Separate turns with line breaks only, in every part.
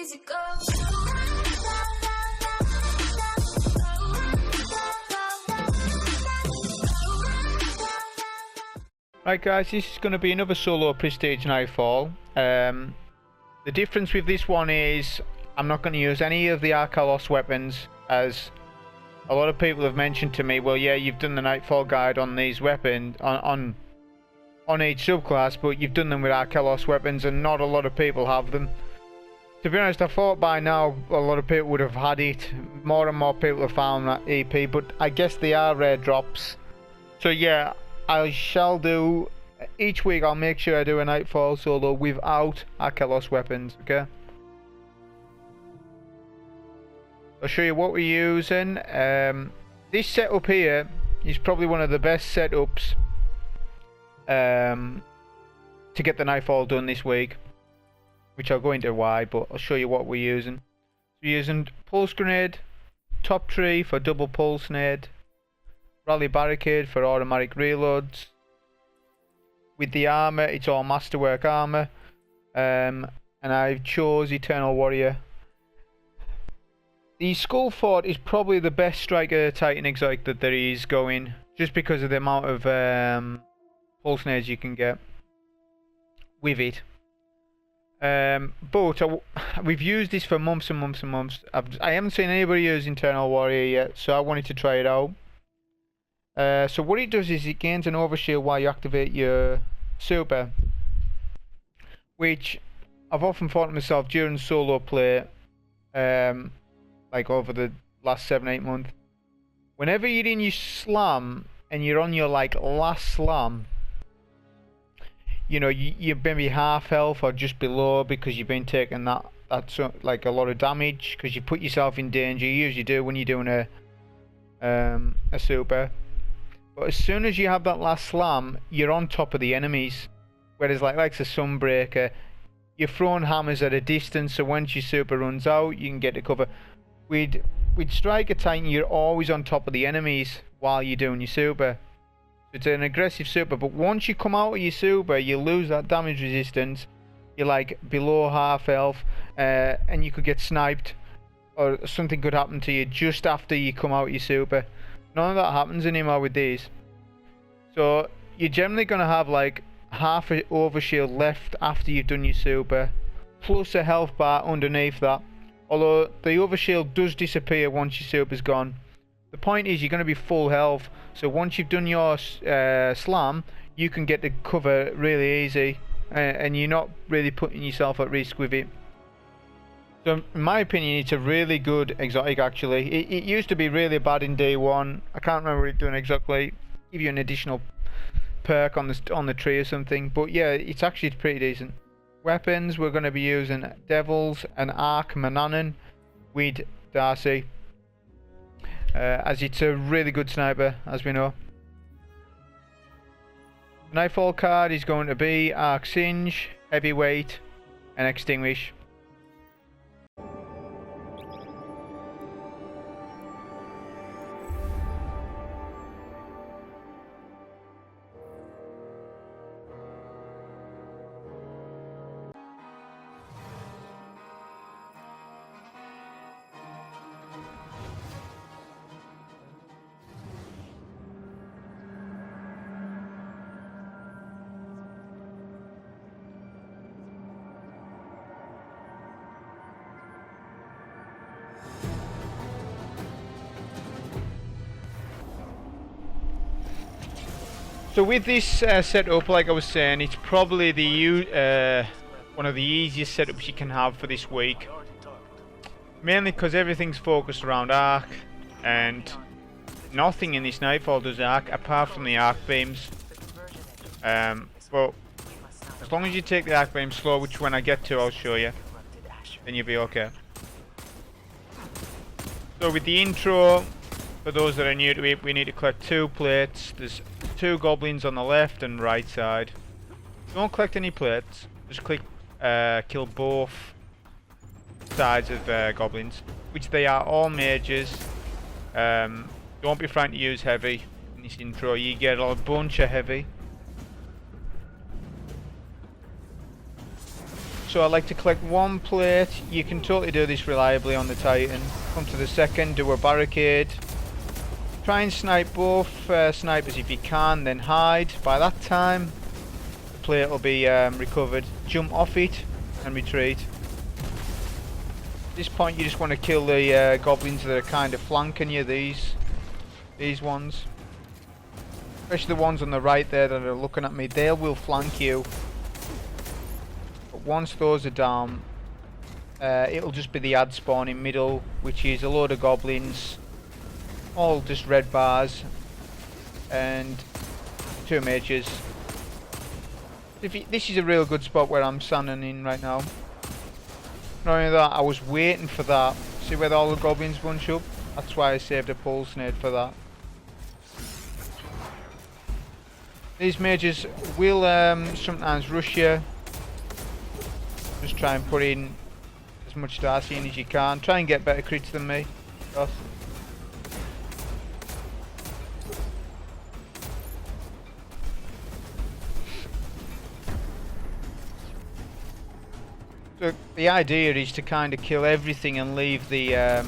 easy go.
Right guys, this is going to be another solo Prestige Nightfall. The difference with this one is I'm not going to use any of the Arkalos weapons, as a lot of people have mentioned to me, well yeah, you've done the Nightfall guide on these weapons, on each subclass, but you've done them with Arkalos weapons and not a lot of people have them. To be honest, I thought by now a lot of people would have had it. More and more people have found that EP, but I guess they are rare drops. So yeah, I shall do, each week I'll make sure I do a Nightfall solo without Arkalos weapons, okay? I'll show you what we're using. This setup here is probably one of the best setups to get the Nightfall done this week, which I'll go into why, but I'll show you what we're using. We're using Pulse Grenade, Top Tree for double Pulse Nade, Rally Barricade for automatic reloads. With the armour, it's all Masterwork armour, and I chose Eternal Warrior. The Skull Fort is probably the best Striker Titan exotic that there is going, just because of the amount of pulse nades you can get with it. But we've used this for months and months and months. I haven't seen anybody use Eternal Warrior yet, so I wanted to try it out. So what it does is it gains an overshield while you activate your super, which I've often thought to myself during solo play, like over the last 7-8 months, whenever you're in your slam and you're on your like last slam, you know, you're maybe half health or just below because you've been taking that's like a lot of damage because you put yourself in danger. You usually do when you're doing a super. But as soon as you have that last slam, you're on top of the enemies. Whereas like a Sunbreaker, you're throwing hammers at a distance, so once your super runs out, you can get to cover. With Striker Titan, you're always on top of the enemies while you're doing your super. It's an aggressive super, but once you come out of your super, you lose that damage resistance. You're like below half health, and you could get sniped, or something could happen to you just after you come out of your super. None of that happens anymore with these. So you're generally going to have like half an overshield left after you've done your super, plus a health bar underneath that. Although the overshield does disappear once your super's gone. The point is you're going to be full health, so once you've done your slam, you can get the cover really easy, and you're not really putting yourself at risk with it. So in my opinion, it's a really good exotic actually. It used to be really bad in day one. I can't remember what it's doing exactly. Give you an additional perk on the tree or something. But yeah, it's actually pretty decent. Weapons, we're going to be using Devils and Arc Mananon with D.A.R.C.I. As it's a really good sniper, as we know. Nightfall card is going to be Arc Singe, Heavyweight and Extinguish. So with this setup, like I was saying, it's probably the one of the easiest setups you can have for this week. Mainly because everything's focused around arc, and nothing in this Nightfall does arc apart from the arc beams. But as long as you take the arc beam slow, which when I get to I'll show you, then you'll be okay. So with the intro, for those that are new to it, we need to collect 2 plates. There's 2 goblins on the left and right side. Don't collect any plates, just click kill both sides of goblins, which they are all mages. Don't be frightened to use heavy in this intro, you get a bunch of heavy. So I like to collect 1 plate. You can totally do this reliably on the Titan. Come to the second, do a barricade. Try and snipe both snipers if you can, then hide. By that time, the plate will be recovered. Jump off it and retreat. At this point, you just want to kill the goblins that are kind of flanking you. These ones, especially the ones on the right there that are looking at me. They will flank you. But once those are down, it'll just be the ad spawn in middle, which is a load of goblins. All just red bars and 2 mages. This is a real good spot where I'm standing in right now. Not only that, I was waiting for that. See where all the goblins bunch up? That's why I saved a pulse nade for that. These mages will sometimes rush you. Just try and put in as much D.A.R.C. in as you can. Try and get better crits than me. So the idea is to kind of kill everything and leave the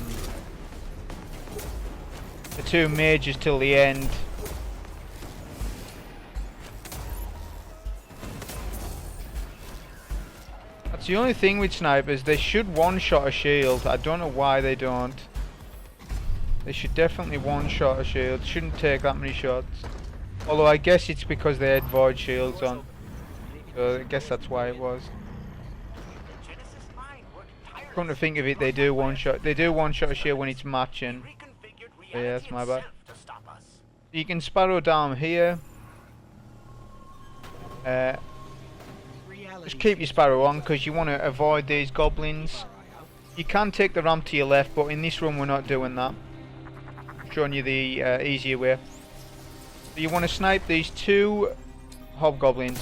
2 mages till the end. That's the only thing with snipers. They should one-shot a shield. I don't know why they don't. They should definitely one-shot a shield. Shouldn't take that many shots. Although I guess it's because they had void shields on. So I guess that's why it was. Come to think of it, they do one-shot. They do one-shot a shield when it's matching. But yeah, that's my bad. You can sparrow down here. Just keep your sparrow on because you want to avoid these goblins. You can take the ramp to your left, but in this run we're not doing that. I'm showing you the easier way. So you want to snipe these 2 hobgoblins.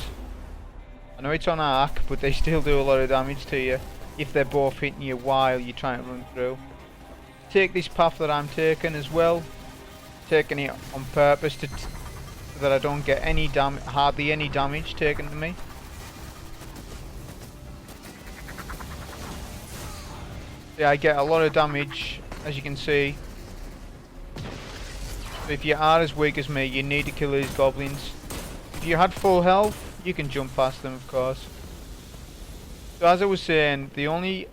I know it's on arc, but they still do a lot of damage to you if they're both hitting you while you're trying to run through. Take this path that I'm taking as well. Taking it on purpose so that I don't get any hardly any damage taken to me. Yeah, I get a lot of damage, as you can see. So if you are as weak as me, you need to kill these goblins. If you had full health, you can jump past them, of course. So as I was saying, the only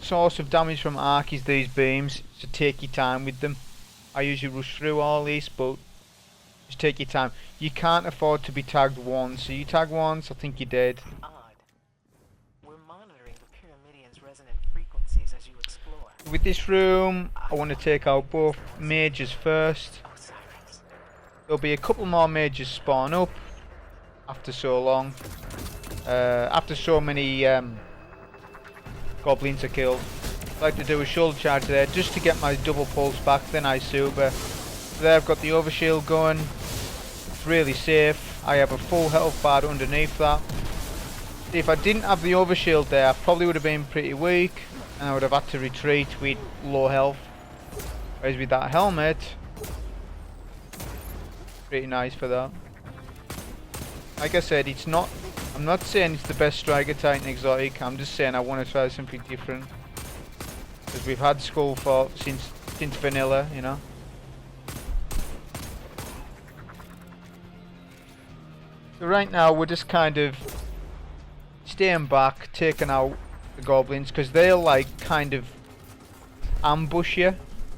source of damage from arc is these beams, so take your time with them. I usually rush through all these, but just take your time. You can't afford to be tagged once, so you tag once, I think you're dead.
Odd. We're monitoring the Pyramidion's resonant frequencies as you explore.
With this room, I want to take out both mages first. There'll be a couple more mages spawn up after so long. After so many goblins are killed. I like to do a shoulder charge there just to get my double pulse back, then I super. There I've got the overshield going. It's really safe. I have a full health bar underneath that. If I didn't have the overshield there, I probably would have been pretty weak and I would have had to retreat with low health. Whereas with that helmet, pretty nice for that. Like I said, it's not. I'm not saying it's the best striker Titan exotic. I'm just saying I want to try something different. Because we've had Skull for since vanilla, you know. So right now we're just kind of staying back, taking out the goblins because they'll like kind of ambush you.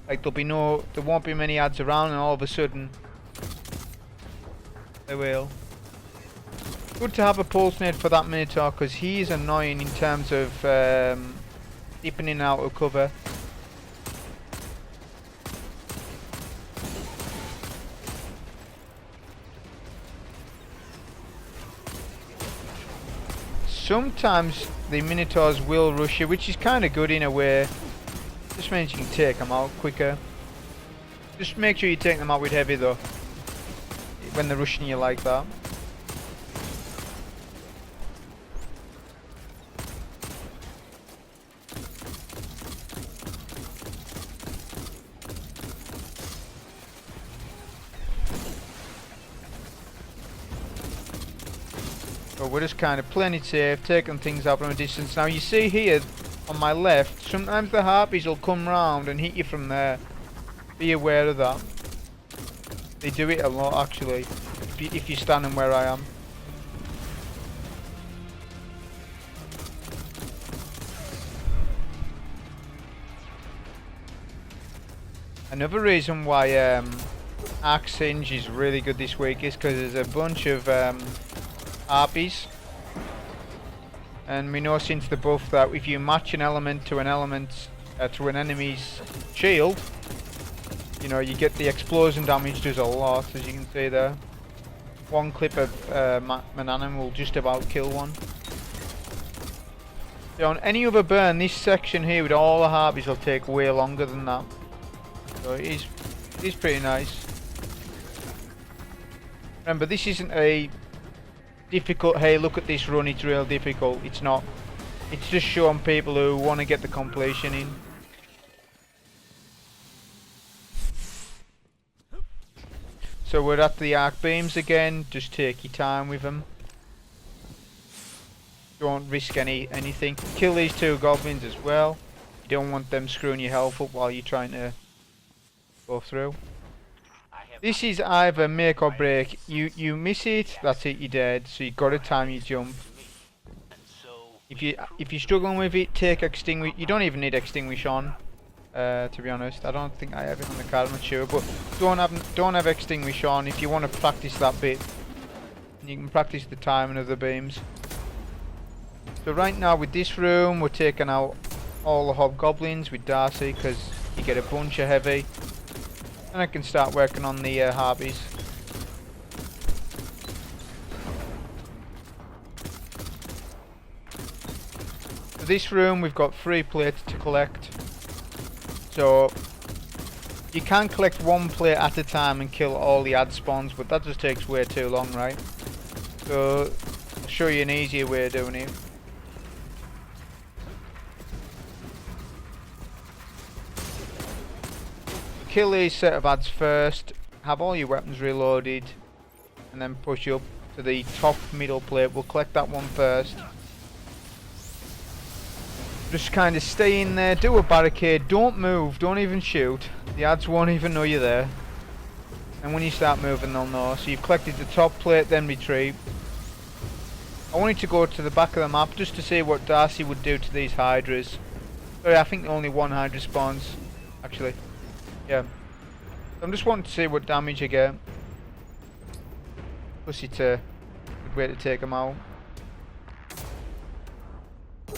Like there won't be many ads around, and all of a sudden they will. Good to have a pulse nade for that Minotaur because he's annoying in terms of dipping in and out of cover. Sometimes the Minotaurs will rush you, which is kind of good in a way. Just means you can take them out quicker. Just make sure you take them out with heavy though, when they're rushing you like that. So we're just kind of playing it safe, taking things out from a distance. Now you see here on my left, sometimes the harpies will come round and hit you from there. Be aware of that. They do it a lot actually, if you're standing where I am. Another reason why Arc Singe is really good this week is because there's a bunch of harpies, and we know since the buff that if you match an element to an enemy's shield, you know, you get the explosion damage does a lot, as you can see there. One clip of Mananum will just about kill one. So on any other burn, this section here with all the harpies will take way longer than that. So it is pretty nice. Remember, this isn't a difficult, hey look at this run, it's real difficult. It's not. It's just showing people who want to get the completion in. So we're at the arc beams again, just take your time with them. Don't risk anything. Kill these two goblins as well. You don't want them screwing your health up while you're trying to go through. This is either make or break. You miss it, that's it, you're dead. So you've got to time your jump. If you're struggling with it, take extinguish. You don't even need extinguish on. To be honest, I don't think I have it on the card. I'm not sure, but don't have extinguish on if you want to practice that bit. You can practice the timing of the beams. So right now with this room, we're taking out all the hobgoblins with D.A.R.C.I because you get a bunch of heavy. And I can start working on the harpies. For this room we've got 3 plates to collect. So you can collect 1 plate at a time and kill all the ad spawns, but that just takes way too long, right? So I'll show you an easier way of doing it. Kill these set of ads first, have all your weapons reloaded, and then push up to the top middle plate. We'll collect that one first. Just kind of stay in there, do a barricade, don't move, don't even shoot. The ads won't even know you're there. And when you start moving they'll know. So you've collected the top plate, then retreat. I wanted to go to the back of the map just to see what D.A.R.C.I would do to these hydras. Sorry, I think only 1 hydra spawns, actually. Yeah. I'm just wanting to see what damage I get. Plus it's a good way to take them out. So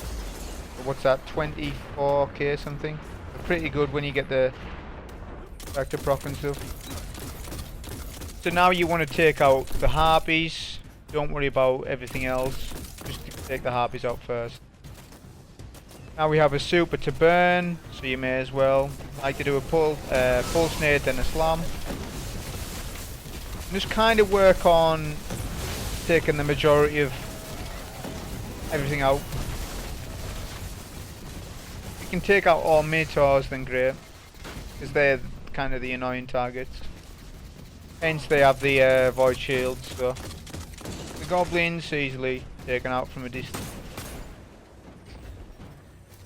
what's that? 24k something? They're pretty good when you get the back to proc and stuff. So now you want to take out the harpies. Don't worry about everything else. Just take the harpies out first. Now we have a super to burn, so you may as well. I like to do a pulse nade, then a slam. Just kind of work on taking the majority of everything out. If you can take out all minotaurs, then great, because they're kind of the annoying targets. Hence they have the void shields, so the goblins easily taken out from a distance.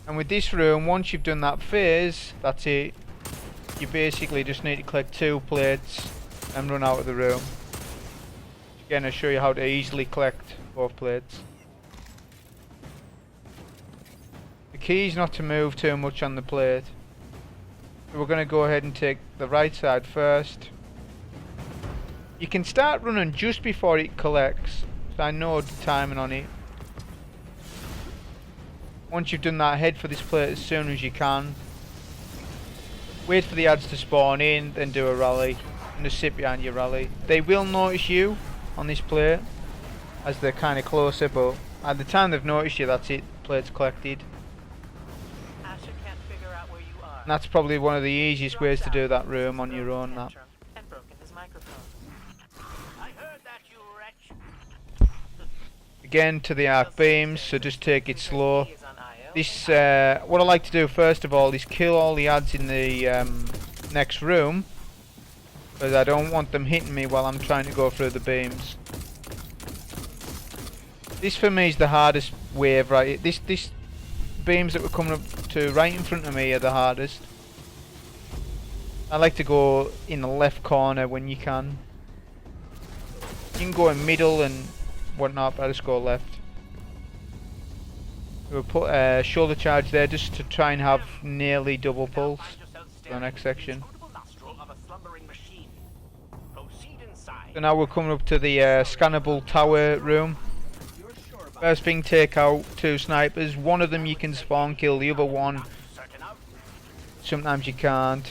And with this room, once you've done that phase, that's it. You basically just need to collect 2 plates and run out of the room. Again, I'll show you how to easily collect both plates. The key is not to move too much on the plate. So we're going to go ahead and take the right side first. You can start running just before it collects, so I know the timing on it. Once you've done that, head for this plate as soon as you can. Wait for the ads to spawn in, then do a rally, and just sit behind your rally. They will notice you on this plate, as they're kind of closer, but at the time they've noticed you, that's it, plate's collected.
Asher can't figure out where you are.
And that's probably one of the easiest ways to do that room on your own. That.
And broken his microphone. I heard that, you wretch.
Again to the arc beams, so just take it slow. This, what I like to do first of all is kill all the ads in the next room, because I don't want them hitting me while I'm trying to go through the beams. This for me is the hardest wave, right? This beams that were coming up to right in front of me are the hardest. I like to go in the left corner when you can. You can go in middle and whatnot, but I just go left. We'll put shoulder charge there just to try and have nearly double pulse for the next section. So now we're coming up to the scannable tower room. First thing, take out 2 snipers. One of them you can spawn kill, the other one sometimes you can't.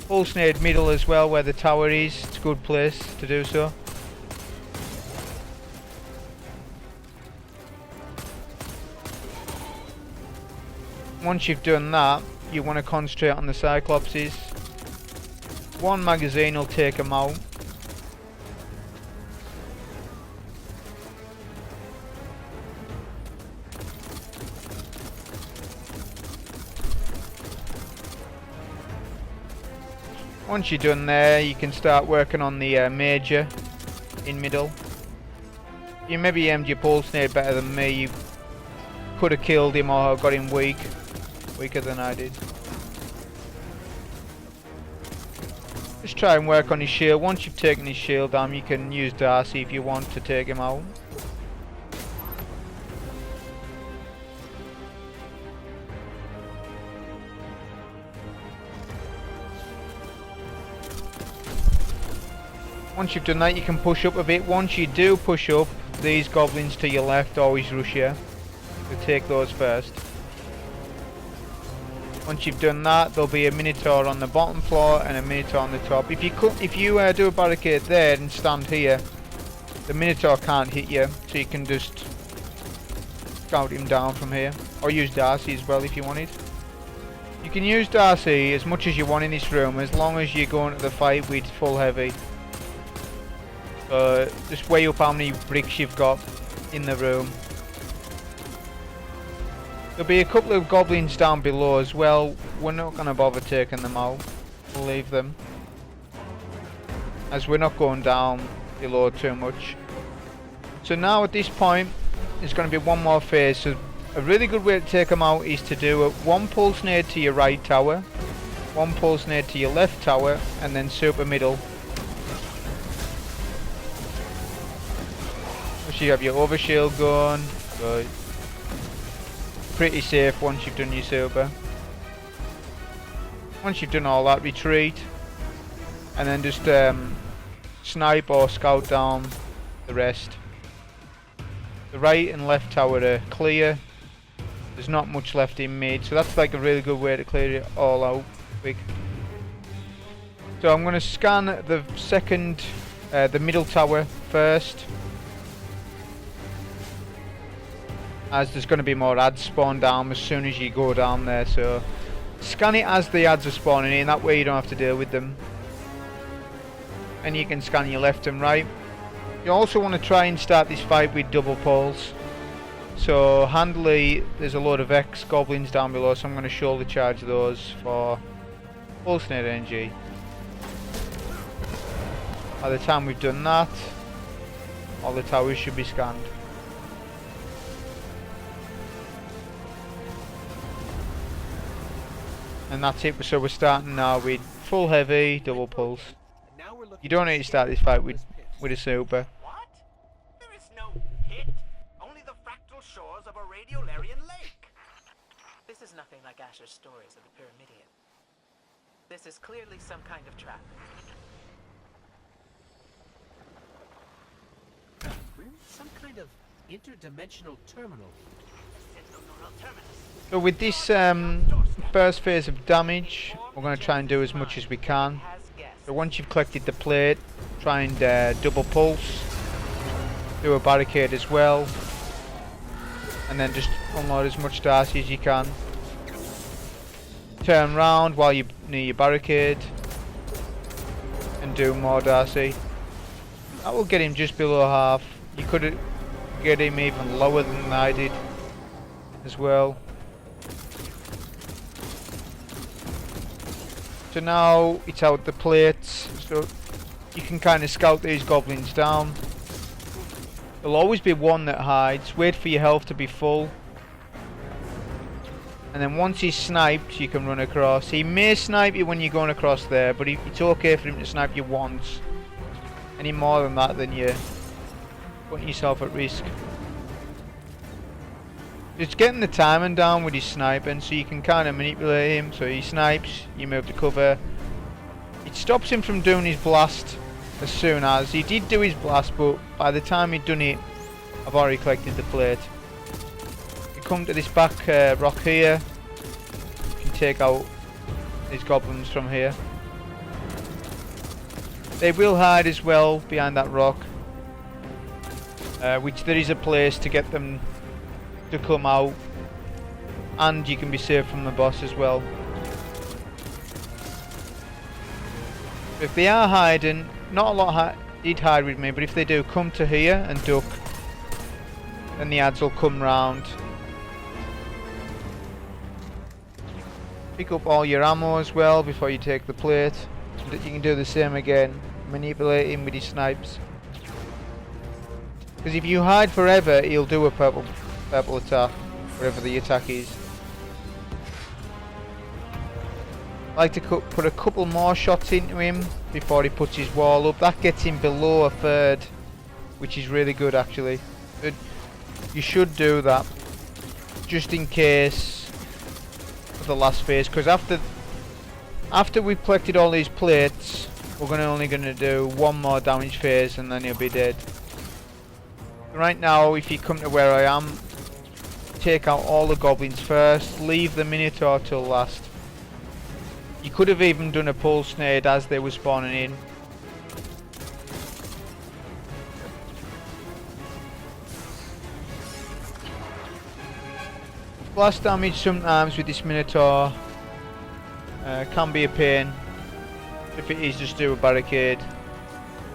Pulse nade middle as well where the tower is. It's a good place to do so. Once you've done that, you want to concentrate on the Cyclopses. 1 magazine will take them out. Once you're done there, you can start working on the major in middle. You maybe aimed your pulse nade better than me. You could have killed him or got him weaker than I did. Just try and work on his shield. Once you've taken his shield down, you can use D.A.R.C. if you want to take him out. Once you've done that, you can push up a bit. Once you do push up, these goblins to your left always rush you. So take those first. Once you've done that, there'll be a Minotaur on the bottom floor and a Minotaur on the top. If you do a barricade there and stand here, the Minotaur can't hit you, so you can just scout him down from here. Or use D.A.R.C. as well if you wanted. You can use D.A.R.C. as much as you want in this room, as long as you go into the fight with full heavy. Just weigh up how many bricks you've got in the room. There'll be a couple of goblins down below as well. We're not going to bother taking them out. We'll leave them, as we're not going down below too much. So now at this point, there's going to be one more phase. So a really good way to take them out is to do a 1 pulse nade to your right tower, 1 pulse nade to your left tower, and then super middle. So you have your overshield going. Good. Pretty safe once you've done your super. Once you've done all that, retreat, and then just snipe or scout down the rest. The right and left tower are clear. There's not much left in mid, so that's like a really good way to clear it all out quick. So I'm going to scan the middle tower first, as there's going to be more ads spawn down as soon as you go down there. So scan it as the ads are spawning in, that way you don't have to deal with them. And you can scan your left and right. You also want to try and start this fight with double pulse. So handily, there's a load of X goblins down below, so I'm going to shoulder charge those for pulse nade energy. By the time we've done that, all the towers should be scanned. And that's it. So we're starting now with full heavy, double pulse. You don't need to start this fight with a super.
What? There is no pit. Only the fractal shores of a radiolarian lake. This is nothing like Asher's stories of the Pyramidion. This is clearly some kind of trap.
Some kind of interdimensional terminal.
So with this first phase of damage, we're going to try and do as much as we can. So once you've collected the plate, try and double pulse, do a barricade as well, and then just unload as much D.A.R.C. as you can. Turn round while you're near your barricade and do more D.A.R.C. That will get him just below half. You could get him even lower than I did as well. So now it's out the plates, so you can kind of scout these goblins down. There'll always be one that hides. Wait for your health to be full. And then once he's sniped, you can run across. He may snipe you when you're going across there, but it's okay for him to snipe you once. Any more than that, then you're putting yourself at risk. Just getting the timing down with his sniping, so you can kind of manipulate him. So he snipes, you move to cover. It stops him from doing his blast as soon as. He did do his blast, but by the time he'd done it, I've already collected the plate. You come to this back rock here. You can take out these goblins from here. They will hide as well behind that rock, which there is a place to get them to come out, and you can be saved from the boss as well. If they are hiding, not a lot did hide with me, but if they do come to here and duck, then the ads will come round. Pick up all your ammo as well before you take the plate. You can do the same again, manipulate him with his snipes. Because if you hide forever, he'll do a purple attack, whatever the attack is. I like to put a couple more shots into him before he puts his wall up. That gets him below a third, which is really good actually. You should do that just in case for the last phase, because after we've collected all these plates, we're only going to do one more damage phase and then he'll be dead. Right now, if you come to where I am, take out all the goblins first, leave the Minotaur till last. You could have even done a pulse nade as they were spawning in. Blast damage sometimes with this Minotaur can be a pain. If it is, just do a barricade,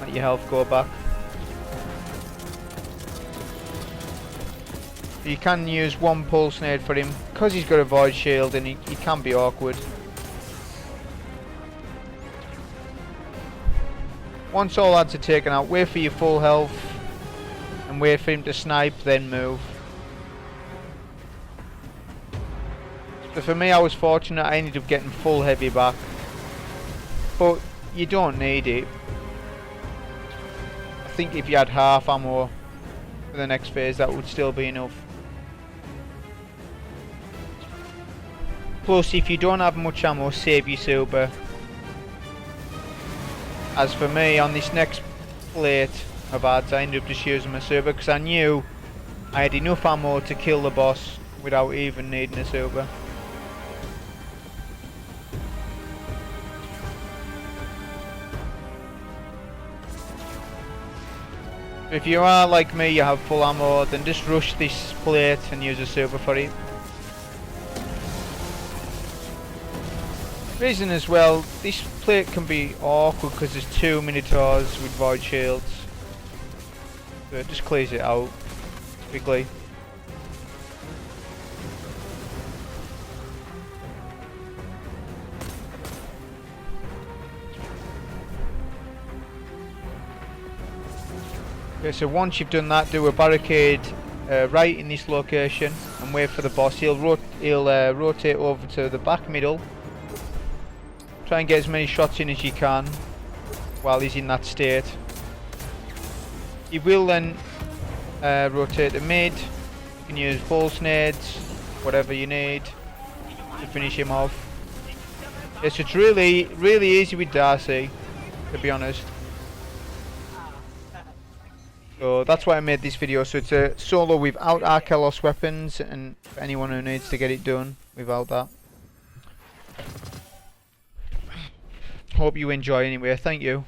let your health go back. You can use one pulse nade for him, because he's got a void shield and he can be awkward. Once all ads are taken out, wait for your full health and wait for him to snipe, then move. So for me, I was fortunate, I ended up getting full heavy back, but you don't need it. I think if you had half ammo for the next phase, that would still be enough. Plus, if you don't have much ammo, save your silver. As for me, on this next plate of ads, I ended up just using my silver because I knew I had enough ammo to kill the boss without even needing a silver. If you are like me, you have full ammo, then just rush this plate and use a silver for it. Reason as well, this plate can be awkward because there's two Minotaurs with void shields, so it just clears it out quickly. Okay, so once you've done that, do a barricade right in this location and wait for the boss. He'll rotate over to the back middle. Try and get as many shots in as you can while he's in that state. He will then rotate to mid. You can use pulse nades, whatever you need to finish him off. Yes, it's really easy with D.A.R.C.I, to be honest. So that's why I made this video. So it's a solo without Arkelos weapons, and for anyone who needs to get it done without that. Hope you enjoy anyway. Thank you.